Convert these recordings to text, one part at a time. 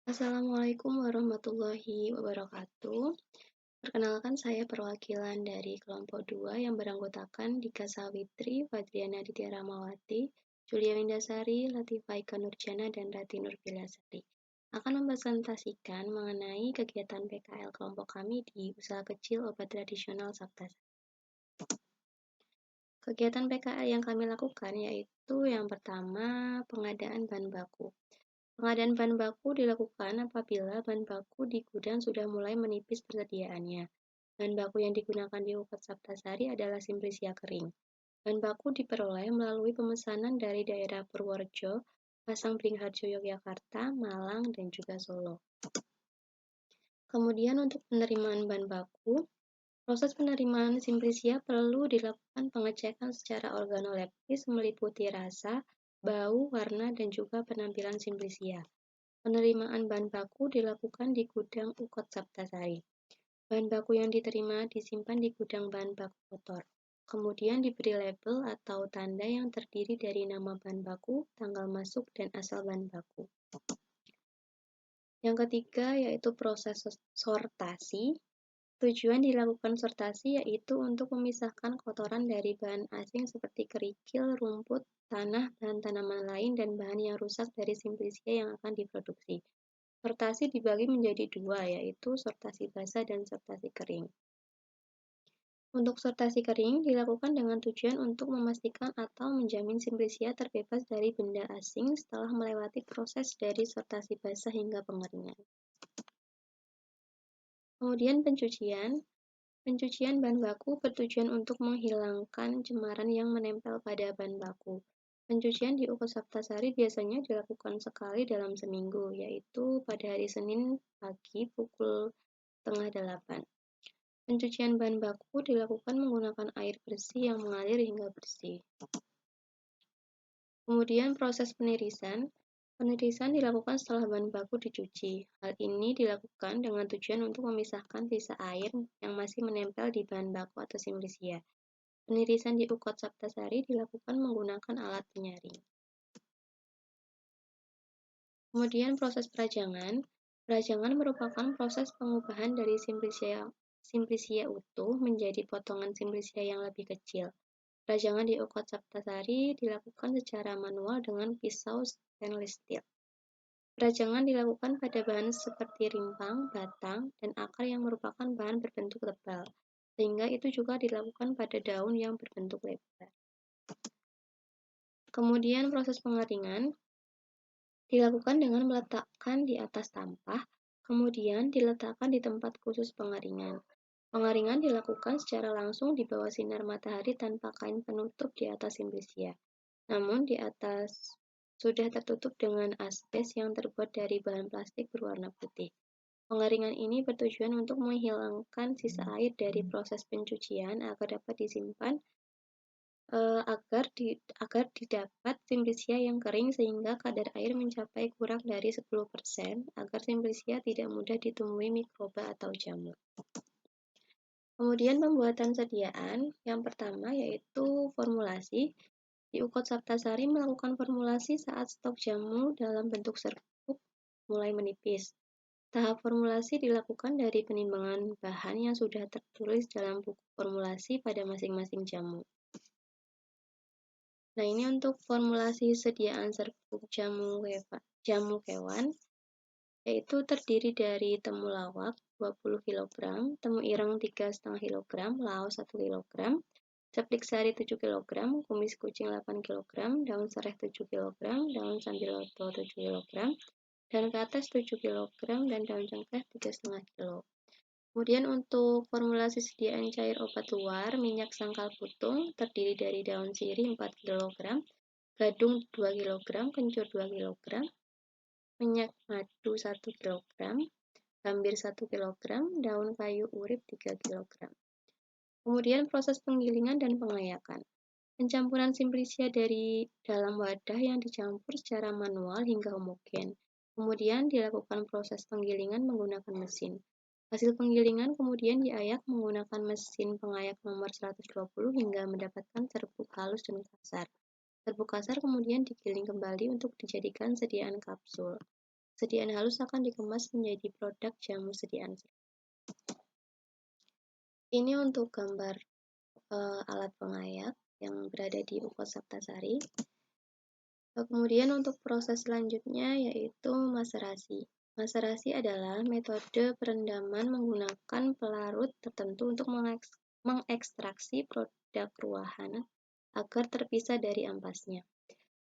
Assalamualaikum warahmatullahi wabarakatuh. Perkenalkan saya perwakilan dari kelompok 2 yang beranggotakan Dika Sawitri, Fadriana Aditya Ramawati, Julia Windasari, Latifah Ika Nurjana, dan Rati Nurbilasari. Akan mempresentasikan mengenai kegiatan PKL kelompok kami di Usaha Kecil Obat Tradisional Saptasari. Kegiatan PKL yang kami lakukan yaitu yang pertama, pengadaan bahan baku. Pengadaan bahan baku dilakukan apabila bahan baku di gudang sudah mulai menipis persediaannya. Bahan baku yang digunakan di UKT Saptasari adalah Simplisia kering. Bahan baku diperoleh melalui pemesanan dari daerah Purworejo, Pasang Beringharjo Yogyakarta, Malang, dan juga Solo. Kemudian untuk penerimaan bahan baku, proses penerimaan Simplisia perlu dilakukan pengecekan secara organoleptis meliputi rasa, bau, warna, dan juga penampilan Simplisia. Penerimaan bahan baku dilakukan di gudang UKT Saptasari. Bahan baku yang diterima disimpan di gudang bahan baku kotor. Kemudian diberi label atau tanda yang terdiri dari nama bahan baku, tanggal masuk, dan asal bahan baku. Yang ketiga yaitu proses sortasi. Tujuan dilakukan sortasi yaitu untuk memisahkan kotoran dari bahan asing seperti kerikil, rumput, tanah, bahan tanaman lain, dan bahan yang rusak dari Simplisia yang akan diproduksi. Sortasi dibagi menjadi dua, yaitu sortasi basah dan sortasi kering. Untuk sortasi kering dilakukan dengan tujuan untuk memastikan atau menjamin Simplisia terbebas dari benda asing setelah melewati proses dari sortasi basah hingga pengeringan. Kemudian pencucian. Pencucian bahan baku bertujuan untuk menghilangkan cemaran yang menempel pada bahan baku. Pencucian di UKT Saptasari biasanya dilakukan sekali dalam seminggu, yaitu pada hari Senin pagi pukul 7:30. Pencucian bahan baku dilakukan menggunakan air bersih yang mengalir hingga bersih. Kemudian proses penirisan. Penirisan dilakukan setelah bahan baku dicuci. Hal ini dilakukan dengan tujuan untuk memisahkan sisa air yang masih menempel di bahan baku atau Simplisia. Penirisan di UKT Saptasari dilakukan menggunakan alat penyaring. Kemudian proses perajangan. Perajangan merupakan proses pengubahan dari Simplisia utuh menjadi potongan Simplisia yang lebih kecil. Perajangan di UKT Saptasari dilakukan secara manual dengan pisau stainless steel. Perajangan dilakukan pada bahan seperti rimpang, batang, dan akar yang merupakan bahan berbentuk tebal, sehingga itu juga dilakukan pada daun yang berbentuk lebar. Kemudian proses pengeringan dilakukan dengan meletakkan di atas tampah, kemudian diletakkan di tempat khusus pengeringan. Pengeringan dilakukan secara langsung di bawah sinar matahari tanpa kain penutup di atas Simplisia. Namun di atas sudah tertutup dengan asbes yang terbuat dari bahan plastik berwarna putih. Pengeringan ini bertujuan untuk menghilangkan sisa air dari proses pencucian agar dapat disimpan agar didapat Simplisia yang kering sehingga kadar air mencapai kurang dari 10% agar Simplisia tidak mudah ditumbuhi mikroba atau jamur. Kemudian pembuatan sediaan, yang pertama yaitu formulasi. Di UKT Saptasari melakukan formulasi saat stok jamu dalam bentuk serbuk mulai menipis. Tahap formulasi dilakukan dari penimbangan bahan yang sudah tertulis dalam buku formulasi pada masing-masing jamu. Nah, ini untuk formulasi sediaan serbuk jamu kewan, yaitu terdiri dari temulawak 20 kg, temu ireng 3,5 kg, laos 1 kg, ceplik sari 7 kg, kumis kucing 8 kg, daun sereh 7 kg, daun sambiloto 7 kg, dan kates 7 kg, dan daun cengkeh 3,5 kg. Kemudian untuk formulasi sediaan cair obat luar, minyak sangkal putung terdiri dari daun sirih 4 kg, gadung 2 kg, kencur 2 kg, minyak madu 1 kg, gambir 1 kg, daun kayu urip 3 kg. Kemudian proses penggilingan dan pengayakan. Pencampuran Simplisia dari dalam wadah yang dicampur secara manual hingga homogen. Kemudian dilakukan proses penggilingan menggunakan mesin. Hasil penggilingan kemudian diayak menggunakan mesin pengayak nomor 120 hingga mendapatkan serbuk halus dan kasar. Serbuk kasar kemudian digiling kembali untuk dijadikan sediaan kapsul. sediaan halus akan dikemas menjadi produk jamu sediaan serbuk. Ini untuk gambar alat pengayak yang berada di UKOD Saptasari. Kemudian untuk proses selanjutnya yaitu maserasi. Maserasi adalah metode perendaman menggunakan pelarut tertentu untuk mengekstraksi produk ruahan agar terpisah dari ampasnya.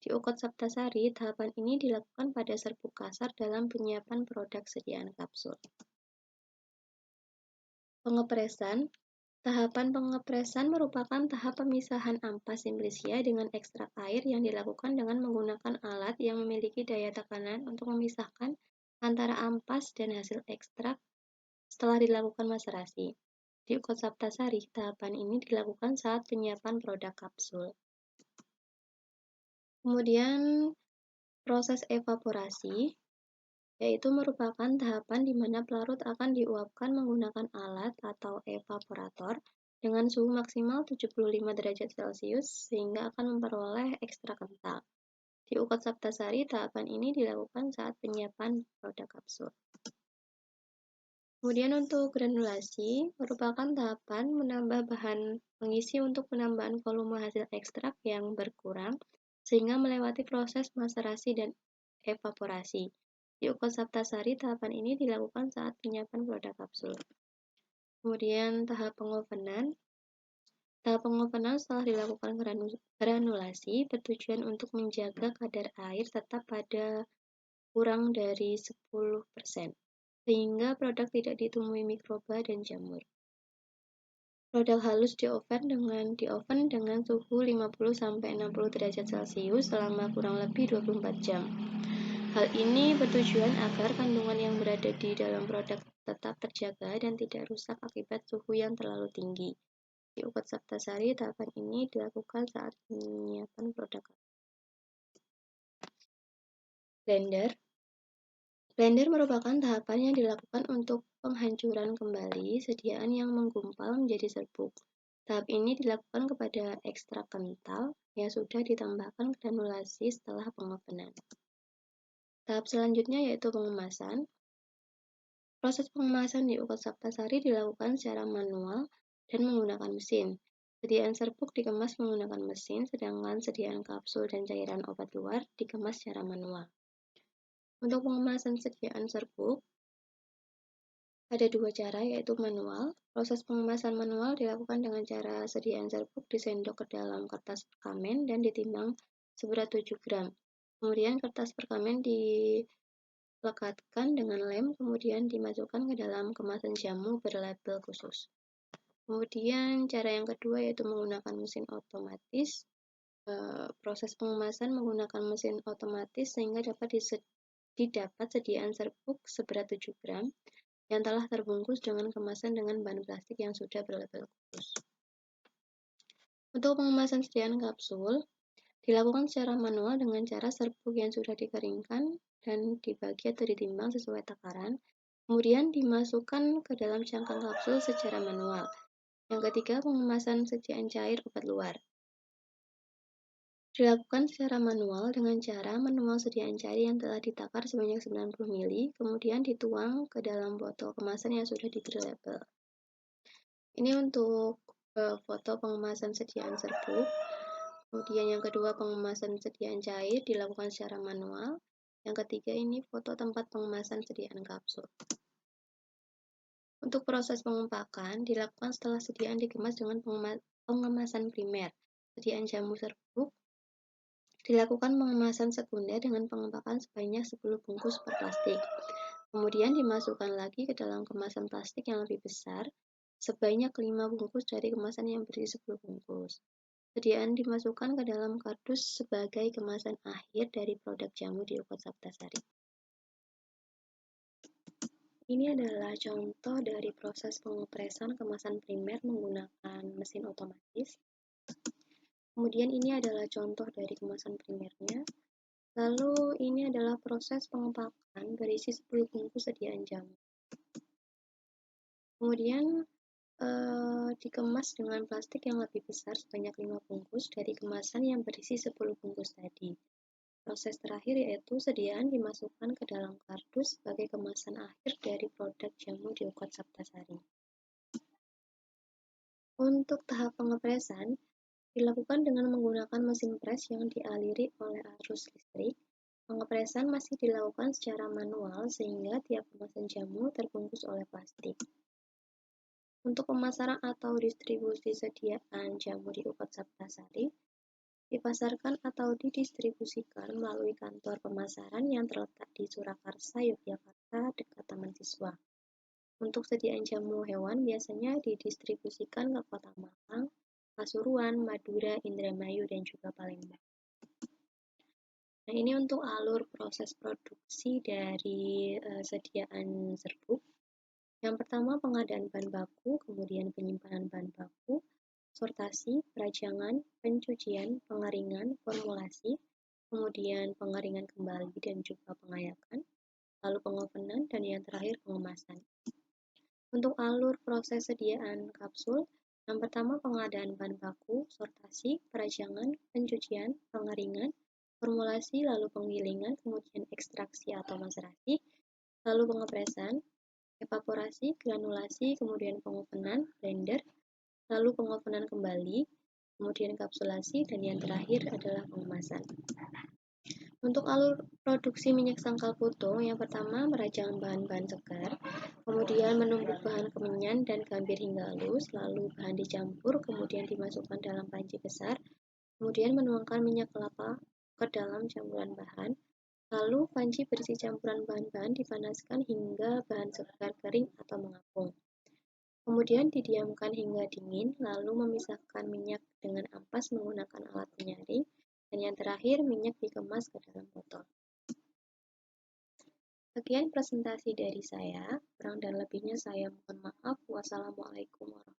Di UKOD Saptasari, tahapan ini dilakukan pada serbuk kasar dalam penyiapan produk sediaan kapsul. Pengepresan. Tahapan pengepresan merupakan tahap pemisahan ampas simplisia dengan ekstrak air yang dilakukan dengan menggunakan alat yang memiliki daya tekanan untuk memisahkan antara ampas dan hasil ekstrak setelah dilakukan maserasi. Di UKOD Saptasari, tahapan ini dilakukan saat penyiapan produk kapsul. Kemudian proses evaporasi, yaitu merupakan tahapan di mana pelarut akan diuapkan menggunakan alat atau evaporator dengan suhu maksimal 75 derajat Celcius sehingga akan memperoleh ekstrak kental. Di UKOD Saptasari, tahapan ini dilakukan saat penyiapan produk kapsul. Kemudian untuk granulasi, merupakan tahapan menambah bahan pengisi untuk penambahan volume hasil ekstrak yang berkurang sehingga melewati proses maserasi dan evaporasi. Di UKOD Saptasari, tahapan ini dilakukan saat penyiapan produk kapsul. Kemudian tahap pengovenan. Tahap pengovenan setelah dilakukan granulasi bertujuan untuk menjaga kadar air tetap pada kurang dari 10%, sehingga produk tidak ditemui mikroba dan jamur. Produk halus dioven dengan suhu 50-60 derajat Celcius selama kurang lebih 24 jam. Hal ini bertujuan agar kandungan yang berada di dalam produk tetap terjaga dan tidak rusak akibat suhu yang terlalu tinggi. Di UKOD Saptasari, tahapan ini dilakukan saat penyiapan produk. Blender. Blender merupakan tahapan yang dilakukan untuk penghancuran kembali sediaan yang menggumpal menjadi serbuk. Tahap ini dilakukan kepada ekstrak kental yang sudah ditambahkan granulasi setelah pengovenan. Tahap selanjutnya yaitu pengemasan. Proses pengemasan di UKOD Saptasari dilakukan secara manual dan menggunakan mesin. Sediaan serbuk dikemas menggunakan mesin, sedangkan sediaan kapsul dan cairan obat luar dikemas secara manual. Untuk pengemasan sediaan serbuk, ada dua cara, yaitu manual. Proses pengemasan manual dilakukan dengan cara sediaan serbuk disendok ke dalam kertas perkamen dan ditimbang seberat 7 gram. Kemudian kertas perkamen dilekatkan dengan lem, kemudian dimasukkan ke dalam kemasan jamu berlabel khusus. Kemudian cara yang kedua yaitu menggunakan mesin otomatis. Proses pengemasan menggunakan mesin otomatis sehingga dapat didapat sediaan serbuk seberat 7 gram yang telah terbungkus dengan kemasan dengan bahan plastik yang sudah berlabel khusus. Untuk pengemasan sediaan kapsul, dilakukan secara manual dengan cara serbuk yang sudah dikeringkan dan dibagi atau ditimbang sesuai takaran, kemudian dimasukkan ke dalam cangkang kapsul secara manual. Yang ketiga, pengemasan sediaan cair obat luar. Dilakukan secara manual dengan cara menuang sediaan cair yang telah ditakar sebanyak 90 ml, kemudian dituang ke dalam botol kemasan yang sudah diberi label. Ini untuk foto pengemasan sediaan serbuk. Kemudian yang kedua, pengemasan sediaan cair dilakukan secara manual. Yang ketiga, ini foto tempat pengemasan sediaan kapsul. Untuk proses pengempakan dilakukan setelah sediaan dikemas dengan pengemasan primer. Sediaan jamu serbuk dilakukan pengemasan sekunder dengan pengempakan sebanyak 10 bungkus per plastik. Kemudian dimasukkan lagi ke dalam kemasan plastik yang lebih besar sebanyak 5 bungkus dari kemasan yang berisi 10 bungkus. Sediaan dimasukkan ke dalam kardus sebagai kemasan akhir dari produk jamu di UKOD Saptasari. Ini adalah contoh dari proses pengopresan kemasan primer menggunakan mesin otomatis. Kemudian ini adalah contoh dari kemasan primernya. Lalu ini adalah proses pengempakan berisi 10 bungkus sediaan jamu. Kemudian dikemas dengan plastik yang lebih besar sebanyak 5 bungkus dari kemasan yang berisi 10 bungkus tadi. Proses terakhir yaitu sediaan dimasukkan ke dalam kardus sebagai kemasan akhir dari produk jamu di Ukot Saptasari. Untuk tahap pengepresan, dilakukan dengan menggunakan mesin pres yang dialiri oleh arus listrik. Pengepresan masih dilakukan secara manual sehingga tiap kemasan jamu terbungkus oleh plastik. Untuk pemasaran atau distribusi sediaan jamu di Ukot Saptasari, dipasarkan atau didistribusikan melalui kantor pemasaran yang terletak di Surakarsa, Yogyakarta, dekat Taman Siswa. Untuk sediaan jamu hewan biasanya didistribusikan ke Kota Malang, Pasuruan, Madura, Indramayu, dan juga Palembang. Nah, ini untuk alur proses produksi dari sediaan serbuk. Yang pertama, pengadaan bahan baku, kemudian penyimpanan bahan baku, sortasi, perajangan, pencucian, pengeringan, formulasi, kemudian pengeringan kembali dan juga pengayakan, lalu pengovenan, dan yang terakhir pengemasan. Untuk alur proses sediaan kapsul, yang pertama pengadaan bahan baku, sortasi, perajangan, pencucian, pengeringan, formulasi, lalu penggilingan, kemudian ekstraksi atau maserasi, lalu pengepresan, evaporasi, granulasi, kemudian pengovenan, blender, lalu pengovenan kembali, kemudian kapsulasi, dan yang terakhir adalah pengemasan. Untuk alur produksi minyak sangkal putu, yang pertama merajang bahan-bahan segar, kemudian menumbuk bahan kemenyan dan gambir hingga halus, lalu bahan dicampur, kemudian dimasukkan dalam panci besar, kemudian menuangkan minyak kelapa ke dalam campuran bahan, lalu panci berisi campuran bahan-bahan dipanaskan hingga bahan segar kering atau mengapung. Kemudian didiamkan hingga dingin, lalu memisahkan minyak dengan ampas menggunakan alat penyaring, dan yang terakhir minyak dikemas ke dalam botol. Sekian presentasi dari saya, kurang dan lebihnya saya mohon maaf. Wassalamualaikum warahmatullahi wabarakatuh.